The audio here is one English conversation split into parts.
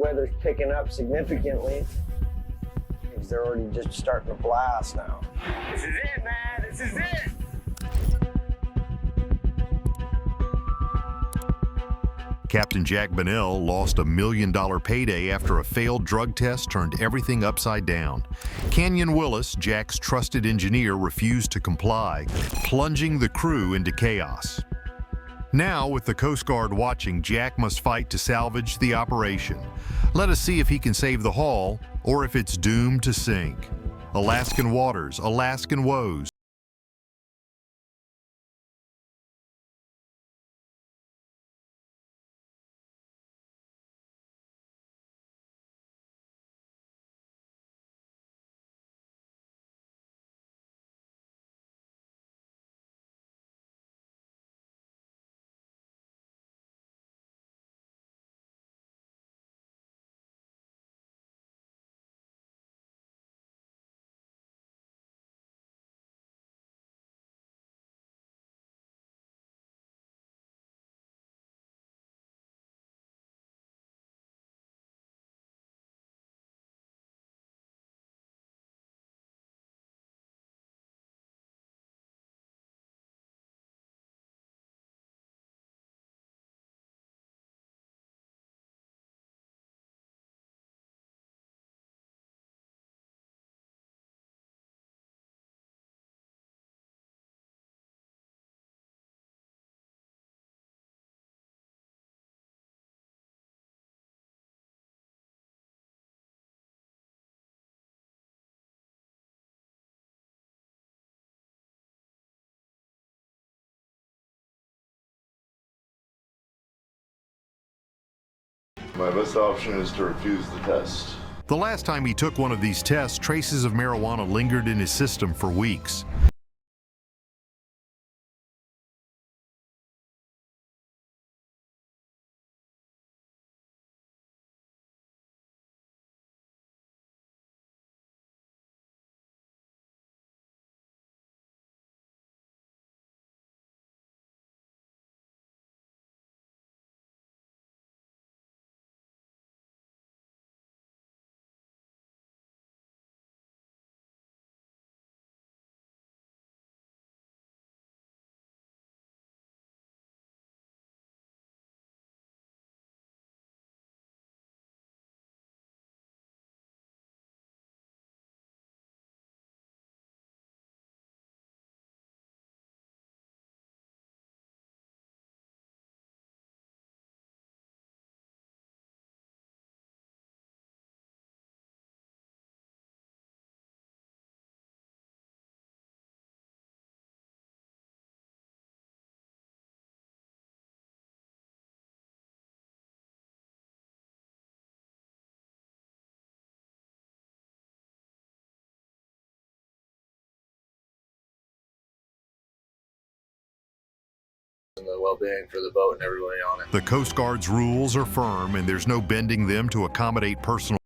weather's picking up significantly. They're already just starting to blast now. This is it, man. This is it. Captain Jack Bunnell lost $1 million payday after a failed drug test turned everything upside down. Canyon Willis, Jack's trusted engineer, refused to comply, plunging the crew into chaos. Now, with the Coast Guard watching, Jack must fight to salvage the operation. Let us see if he can save the hull or if it's doomed to sink. Alaskan waters, Alaskan woes. My best option is to refuse the test. The last time he took one of these tests, traces of marijuana lingered in his system for weeks. And the well-being for the boat and everybody on it. The Coast Guard's rules are firm, and there's no bending them to accommodate personal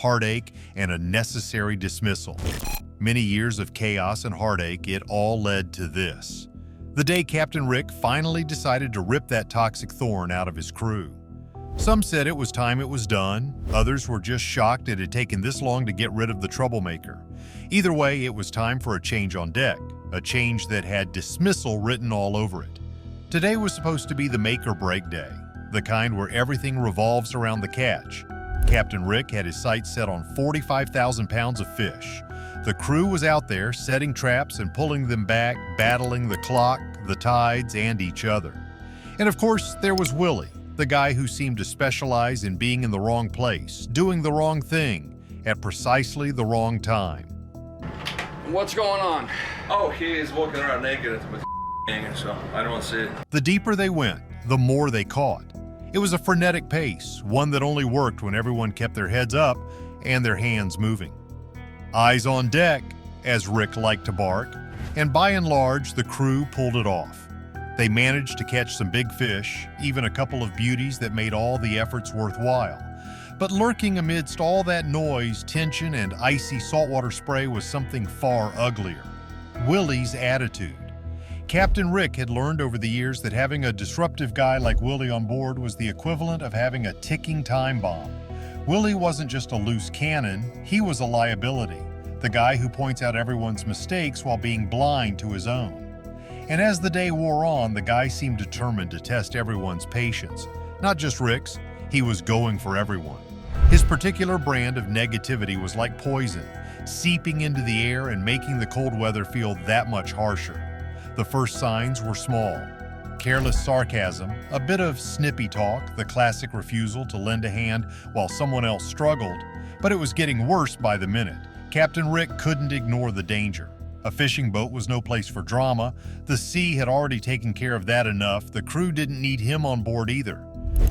heartache, and a necessary dismissal. Many years of chaos and heartache, it all led to this. The day Captain Rick finally decided to rip that toxic thorn out of his crew. Some said it was time it was done. Others were just shocked it had taken this long to get rid of the troublemaker. Either way, it was time for a change on deck, a change that had dismissal written all over it. Today was supposed to be the make or break day, the kind where everything revolves around the catch. Captain Rick had his sights set on 45,000 pounds of fish. The crew was out there setting traps and pulling them back, battling the clock, the tides, and each other. And of course, there was Willie, the guy who seemed to specialize in being in the wrong place, doing the wrong thing, at precisely the wrong time. What's going on? Oh, he is walking around naked with hanging, so I don't see it. The deeper they went, the more they caught. It was a frenetic pace, one that only worked when everyone kept their heads up and their hands moving. Eyes on deck, as Rick liked to bark, and by and large, the crew pulled it off. They managed to catch some big fish, even a couple of beauties that made all the efforts worthwhile. But lurking amidst all that noise, tension, and icy saltwater spray was something far uglier: Willie's attitude. Captain Rick had learned over the years that having a disruptive guy like Willie on board was the equivalent of having a ticking time bomb. Willie wasn't just a loose cannon, he was a liability, the guy who points out everyone's mistakes while being blind to his own. And as the day wore on, the guy seemed determined to test everyone's patience. Not just Rick's, he was going for everyone. His particular brand of negativity was like poison, seeping into the air and making the cold weather feel that much harsher. The first signs were small. Careless sarcasm, a bit of snippy talk, the classic refusal to lend a hand while someone else struggled, but it was getting worse by the minute. Captain Rick couldn't ignore the danger. A fishing boat was no place for drama. The sea had already taken care of that enough. The crew didn't need him on board either.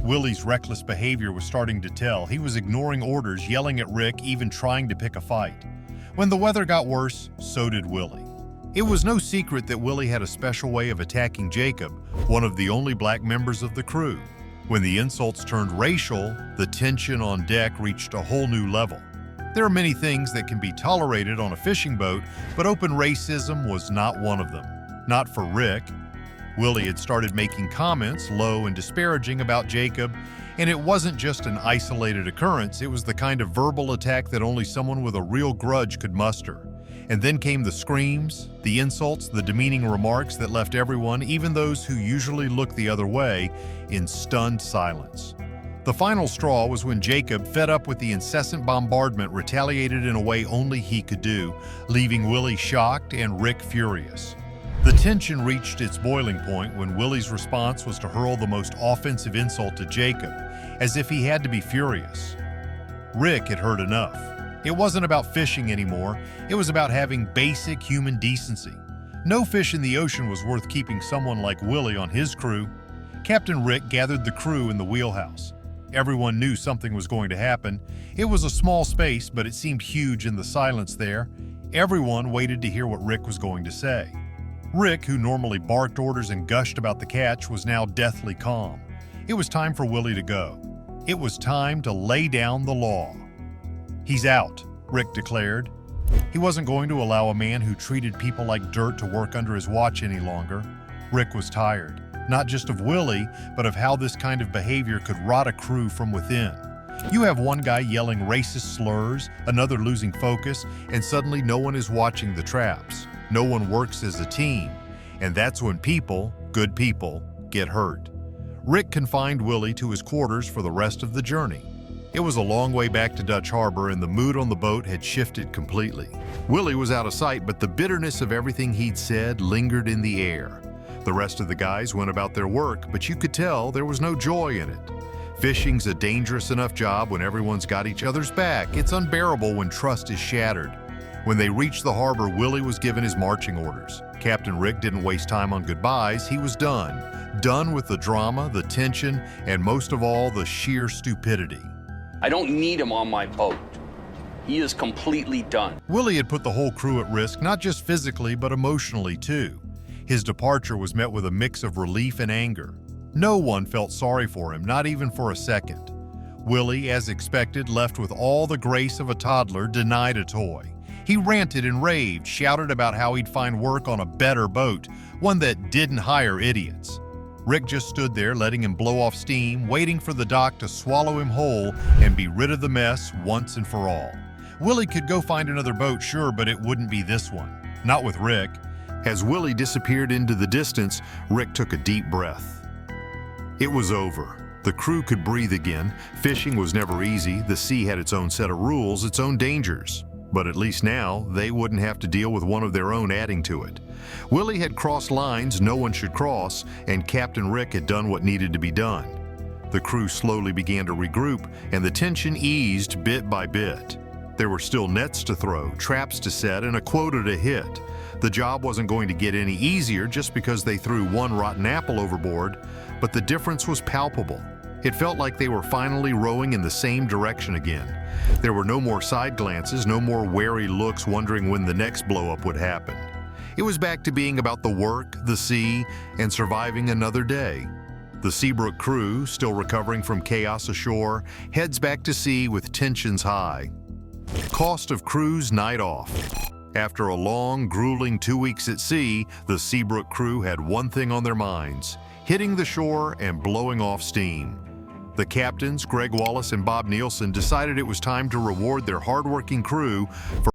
Willie's reckless behavior was starting to tell. He was ignoring orders, yelling at Rick, even trying to pick a fight. When the weather got worse, so did Willie. It was no secret that Willie had a special way of attacking Jacob, one of the only black members of the crew. When the insults turned racial, the tension on deck reached a whole new level. There are many things that can be tolerated on a fishing boat, but open racism was not one of them. Not for Rick. Willie had started making comments, low and disparaging, about Jacob, and it wasn't just an isolated occurrence, it was the kind of verbal attack that only someone with a real grudge could muster. And then came the screams, the insults, the demeaning remarks that left everyone, even those who usually look the other way, in stunned silence. The final straw was when Jacob, fed up with the incessant bombardment, retaliated in a way only he could do, leaving Willie shocked and Rick furious. The tension reached its boiling point when Willie's response was to hurl the most offensive insult to Jacob, as if he had to be furious. Rick had heard enough. It wasn't about fishing anymore, it was about having basic human decency. No fish in the ocean was worth keeping someone like Willie on his crew. Captain Rick gathered the crew in the wheelhouse. Everyone knew something was going to happen. It was a small space, but it seemed huge in the silence there. Everyone waited to hear what Rick was going to say. Rick, who normally barked orders and gushed about the catch, was now deathly calm. It was time for Willie to go. It was time to lay down the law. "He's out," Rick declared. He wasn't going to allow a man who treated people like dirt to work under his watch any longer. Rick was tired, not just of Willie, but of how this kind of behavior could rot a crew from within. You have one guy yelling racist slurs, another losing focus, and suddenly no one is watching the traps. No one works as a team, and that's when people, good people, get hurt. Rick confined Willie to his quarters for the rest of the journey. It was a long way back to Dutch Harbor, and the mood on the boat had shifted completely. Willie was out of sight, but the bitterness of everything he'd said lingered in the air. The rest of the guys went about their work, but you could tell there was no joy in it. Fishing's a dangerous enough job when everyone's got each other's back. It's unbearable when trust is shattered. When they reached the harbor, Willie was given his marching orders. Captain Rick didn't waste time on goodbyes. He was done. Done with the drama, the tension, and most of all, the sheer stupidity. I don't need him on my boat. He is completely done. Willie had put the whole crew at risk, not just physically, but emotionally too. His departure was met with a mix of relief and anger. No one felt sorry for him, not even for a second. Willie, as expected, left with all the grace of a toddler denied a toy. He ranted and raved, shouted about how he'd find work on a better boat, one that didn't hire idiots. Rick just stood there letting him blow off steam, waiting for the dock to swallow him whole and be rid of the mess once and for all. Willie could go find another boat, sure, but it wouldn't be this one. Not with Rick. As Willie disappeared into the distance, Rick took a deep breath. It was over. The crew could breathe again. Fishing was never easy. The sea had its own set of rules, its own dangers. But at least now, they wouldn't have to deal with one of their own adding to it. Willie had crossed lines no one should cross, and Captain Rick had done what needed to be done. The crew slowly began to regroup, and the tension eased bit by bit. There were still nets to throw, traps to set, and a quota to hit. The job wasn't going to get any easier just because they threw one rotten apple overboard, but the difference was palpable. It felt like they were finally rowing in the same direction again. There were no more side glances, no more wary looks wondering when the next blow-up would happen. It was back to being about the work, the sea, and surviving another day. The Seabrook crew, still recovering from chaos ashore, heads back to sea with tensions high. Cost of cruise night off. After a long, grueling 2 weeks at sea, the Seabrook crew had one thing on their minds: hitting the shore and blowing off steam. The captains, Greg Wallace and Bob Nielsen, decided it was time to reward their hardworking crew for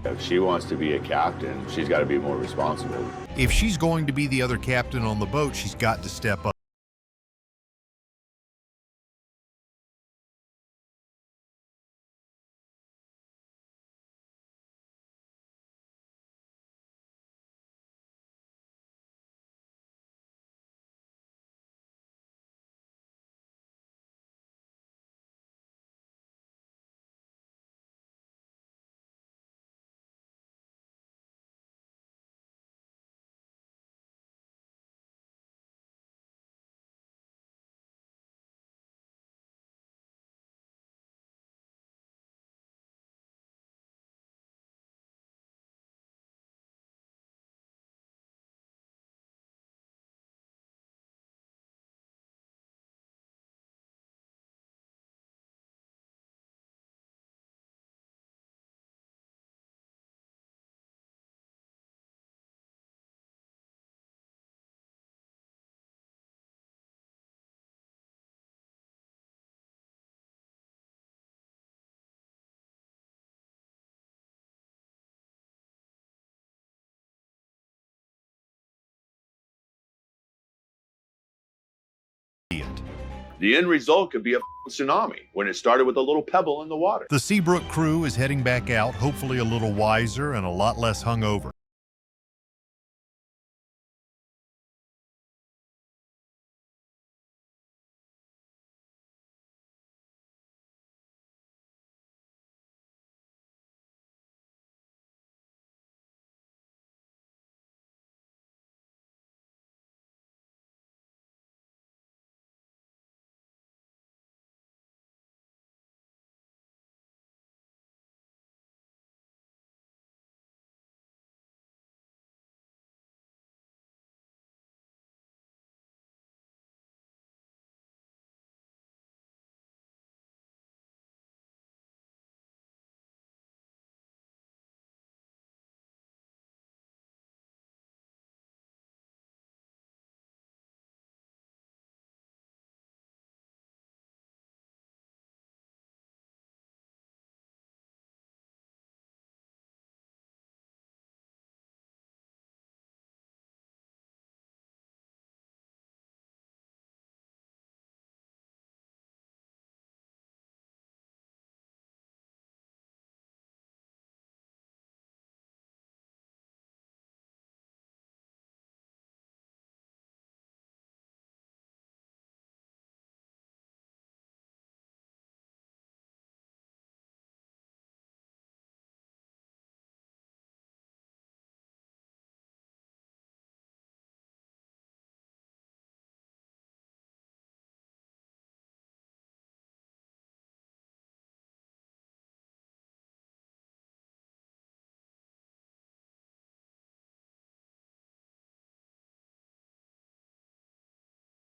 If she wants to be a captain, she's got to be more responsible. if she's going to be the other captain on the boat, she's got to step up. The end result could be a tsunami when it started with a little pebble in the water. The Seabrook crew is heading back out, hopefully a little wiser and a lot less hungover.